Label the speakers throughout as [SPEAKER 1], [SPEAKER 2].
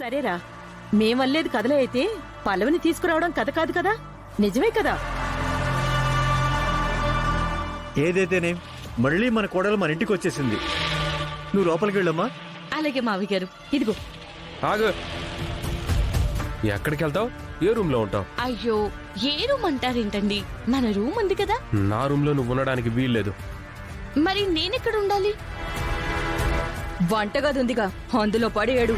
[SPEAKER 1] సరేరా, మేమల్లేదు కథలే అయితే పల్లవిని తీసుకురావడం కథ కాదు కదా, నిజమే కదా?
[SPEAKER 2] ఏదైతేనే మళ్ళీ మన కోడలు మన ఇంటికి వచ్చేసింది. నువ్వు లోపలికి వెళ్ళమ్మా.
[SPEAKER 1] అలాగే మావి గారు. ఇదిగో.
[SPEAKER 3] ఆగు. ఎక్కడికి వెళ్తావు? ఏ రూమ్ లో ఉంటావు?
[SPEAKER 4] అయ్యో, ఏ రూమ్ అంటారేంటండి, మన రూమ్ ఉంది కదా.
[SPEAKER 3] నా రూమ్ లో నువ్వు ఉండడానికి వీల్లేదు.
[SPEAKER 4] మరి నేనెక్కడ ఉండాలి?
[SPEAKER 1] వంటగది ఉందిగా, అందులో పడేయడు.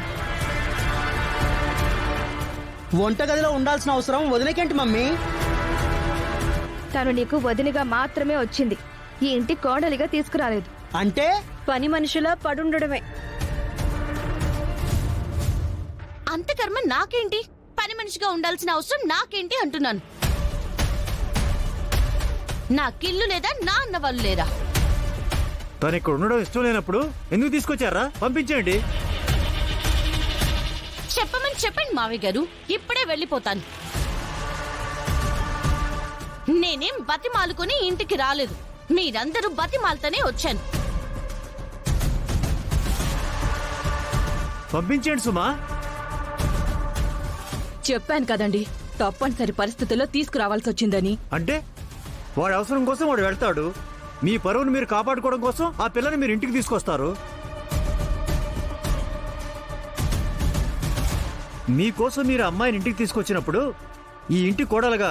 [SPEAKER 5] వంటగదిలో ఉండాల్సిన అవసరం వదిలేకేంటి మమ్మీ?
[SPEAKER 6] తను నీకు వదినగా మాత్రమే వచ్చింది, ఈ ఇంటి కోడలిగా తీసుకురాలేదు.
[SPEAKER 5] అంటే
[SPEAKER 6] పని మనుషులా పడుండడమే.
[SPEAKER 4] అంత కర్మ నాకేంటి? పని మనిషిగా ఉండాల్సిన అవసరం నాకేంటి అంటున్నాను. నాకిల్లు లేదా, నా అన్న వాళ్ళు లేరా?
[SPEAKER 2] తను ఇక్కడ ఉండడం ఇష్టం లేనప్పుడు ఎందుకు తీసుకొచ్చారా? పంపించండి.
[SPEAKER 4] చెప్పమని చెప్పండి మావయ్య గారు, ఇప్పుడే వెళ్ళిపోతాను. నేనేం బతిమాలుకొని ఇంటికి రాలేదు, మీరందరూ బతిమాలతోనే వచ్చాను.
[SPEAKER 2] పంపించండి సుమా.
[SPEAKER 1] చెప్పాను కదండి, తప్పనిసరి పరిస్థితుల్లో తీసుకురావాల్సి వచ్చిందని.
[SPEAKER 2] అంటే వాడి అవసరం కోసం వాడు వెళ్తాడు, మీ పరువును మీరు కాపాడుకోవడం కోసం ఆ పిల్లని మీరు ఇంటికి తీసుకొస్తారు. మీకోసం మీరు అమ్మాయిని ఇంటికి తీసుకొచ్చినప్పుడు ఈ ఇంటి కోడలుగా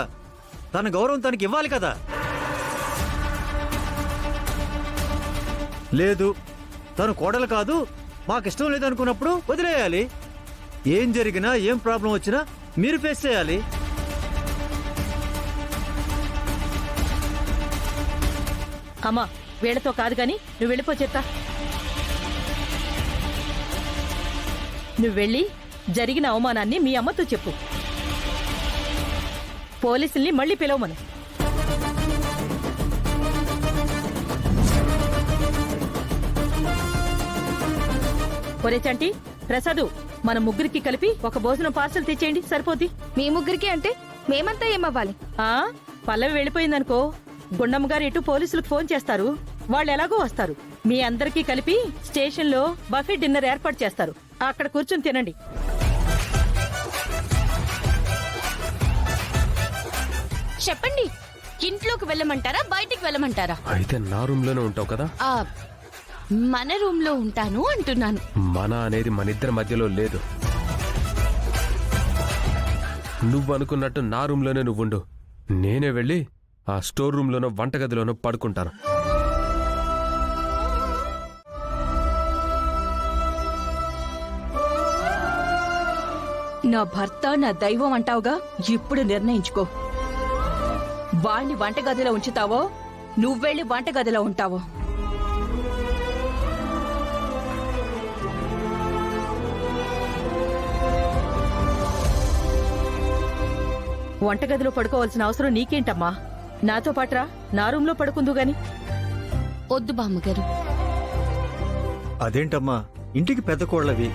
[SPEAKER 2] తన గౌరవం తనకి ఇవ్వాలి కదా. లేదు, తను కోడలు కాదు, మాకిష్టం లేదనుకున్నప్పుడు వదిలేయాలి. ఏం జరిగినా, ఏం ప్రాబ్లం వచ్చినా మీరు ఫేస్ చేయాలి.
[SPEAKER 1] అమ్మా, వీళ్ళతో కాదు గాని నువ్వు వెళ్ళిపో చెప్తా. నువ్వు వెళ్ళి జరిగిన అవమానాన్ని మీ అమ్మతో చెప్పు. పోలీసుల్ని మళ్ళీ పిలవమను. ఒరే చంటి, ప్రసాదు, మన ముగ్గురికి కలిపి ఒక భోజనం పార్సల్ తెచ్చేయండి, సరిపోద్ది.
[SPEAKER 6] మీ ముగ్గురికి అంటే మేమంతా ఏమవ్వాలి?
[SPEAKER 1] పల్లవి వెళ్ళిపోయిందనుకో, గుండమ్మ గారు ఇటు పోలీసులకు ఫోన్ చేస్తారు, వాళ్ళు ఎలాగో వస్తారు. మీ అందరికీ కలిపి స్టేషన్ లో బఫెట్ డిన్నర్ ఏర్పాటు చేస్తారు, అక్కడ కూర్చుని తినండి.
[SPEAKER 4] చెప్పండి, ఇంట్లోకి వెళ్ళమంటారా, బయటికి వెళ్ళమంటారా?
[SPEAKER 3] అయితే నా రూమ్ లోనే ఉంటావు కదా.
[SPEAKER 4] మన రూమ్ లో ఉంటాను అంటున్నాను.
[SPEAKER 3] మన అనేది మన ఇద్దరి మధ్యలో లేదు. నువ్వు అనుకున్నట్టు నా రూమ్ లోనే నువ్వు ఉండు, నేనే వెళ్ళి ఆ స్టోర్ రూమ్ లోనో వంటగదిలోనో పడుకుంటాను.
[SPEAKER 1] నా భర్త నా దైవం అంటావుగా, ఇప్పుడు నిర్ణయించుకో. వాణ్ణి వంటగదిలో ఉంచుతావో, నువ్వెళ్ళి వంటగదిలో ఉంటావో. వంటగదిలో పడుకోవాల్సిన అవసరం నీకేంటమ్మా? నాతో పాట్రా, నా రూంలో పడుకుందు గాని.
[SPEAKER 4] వద్దు బామ్మగారు.
[SPEAKER 2] అదేంటమ్మా, ఇంటికి పెద్ద కోళ్ళవి,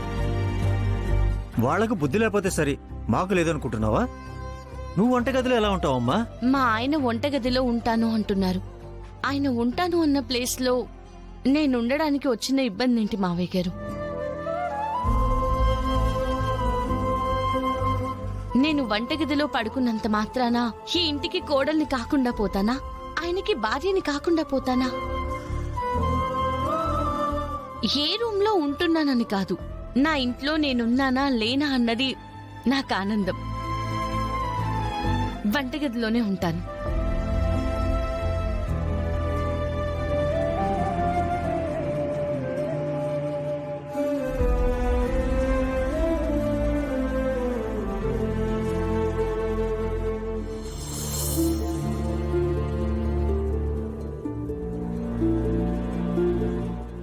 [SPEAKER 2] వాళ్లకు బుద్ధి లేకపోతే సరి, మాకు లేదనుకుంటున్నావా? నువ్వు వంటగదిలో ఎలా ఉంటావమ్మా?
[SPEAKER 4] మా ఆయన వంటగదిలో ఉంటాను అంటున్నారు. ఆయన ఉంటాను అన్న ప్లేస్ లో నేనుండడానికి వచ్చిన ఇబ్బంది ఏంటి మావయ్య గారు? నేను వంటగదిలో పడుకున్నంత మాత్రాన ఈ ఇంటికి కోడల్ని కాకుండా పోతానా? ఆయనకి భార్యని కాకుండా పోతానా? ఏ రూమ్ లో ఉంటున్నానని కాదు, నా ఇంట్లో నేనున్నానా లేనా అన్నది నాకు ఆనందం. వంటగదిలోనే ఉంటాను.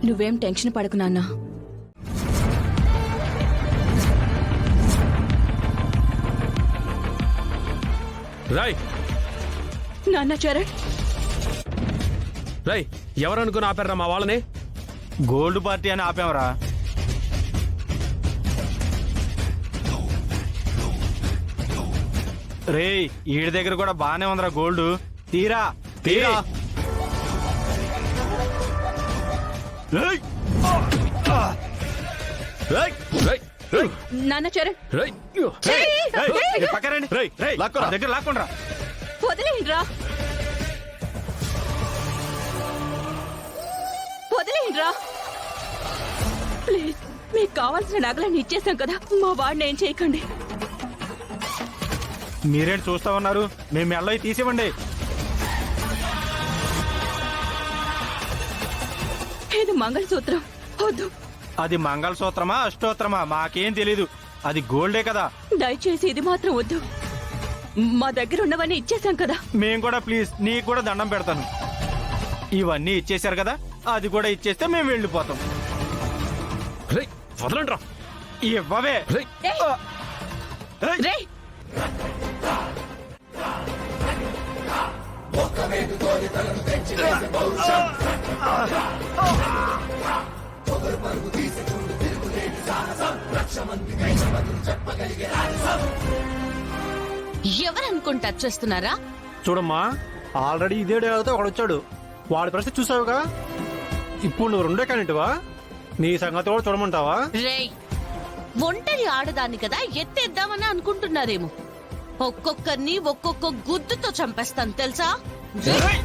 [SPEAKER 1] నువ్వేం టెన్షన్ పడకు నాన్నా.
[SPEAKER 3] రాయ్
[SPEAKER 1] నాన్న చరణ్,
[SPEAKER 3] రాయ్ ఎవరనుకుని ఆపారా మా వాళ్ళని?
[SPEAKER 7] గోల్డ్ పార్టీ అని ఆపామరా. రే, ఈడి దగ్గర కూడా బానే ఉందిరా గోల్డ్. తీరా తీరా.
[SPEAKER 6] నాన్న చరణ్
[SPEAKER 3] రేయ్!
[SPEAKER 7] పక్కరండి దగ్గర లాక్కుండా
[SPEAKER 6] వదిలేయండిరా వదిలేయండిరా ప్లీజ్ మీకు కావాల్సిన నగలన్నీ ఇచ్చేసాం కదా మా వాడిని ఏం చేయకండి
[SPEAKER 7] మీరేంటి చూస్తా ఉన్నారు మేము మెల్లవి తీసివ్వండి.
[SPEAKER 6] ఇది మంగళసూత్రం వద్దు
[SPEAKER 7] అది మంగళసూత్రమా అష్టోత్తరమా మాకేం తెలీదు, అది గోల్డే కదా.
[SPEAKER 6] దయచేసి ఇది మాత్రం వద్దు మా దగ్గర ఉన్నవన్నీ ఇచ్చేసాం కదా
[SPEAKER 7] మేము కూడా ప్లీజ్ నీకు కూడా దండం పెడతాను. ఇవన్నీ ఇచ్చేశారు కదా, అది కూడా ఇచ్చేస్తే మేము వెళ్ళిపోతాం.
[SPEAKER 3] రేయ్, వదలండ్రా.
[SPEAKER 7] ఇవ్వవే.
[SPEAKER 3] రేయ్,
[SPEAKER 6] రేయ్
[SPEAKER 4] ఎవరనుకుని టచ్ చేస్తున్నారా?
[SPEAKER 5] చూడమ్మా, ఆల్రెడీ ఇదే డేతో ఒకడు వచ్చాడు. వాడి పరిస్థితి చూసావుగా. ఇప్పుడు నువ్వు రెండో క్యాండిడేట్వా? నీ సంగతి కూడా చూడమంటావా?
[SPEAKER 4] రేయ్, ఒంటరి ఆడదాన్ని కదా ఎత్తేద్దామని అనుకుంటున్నారేమో. ఒక్కొక్కరిని ఒక్కొక్క గుద్దుతో చంపేస్తాను తెలుసా?
[SPEAKER 7] ఏయ్!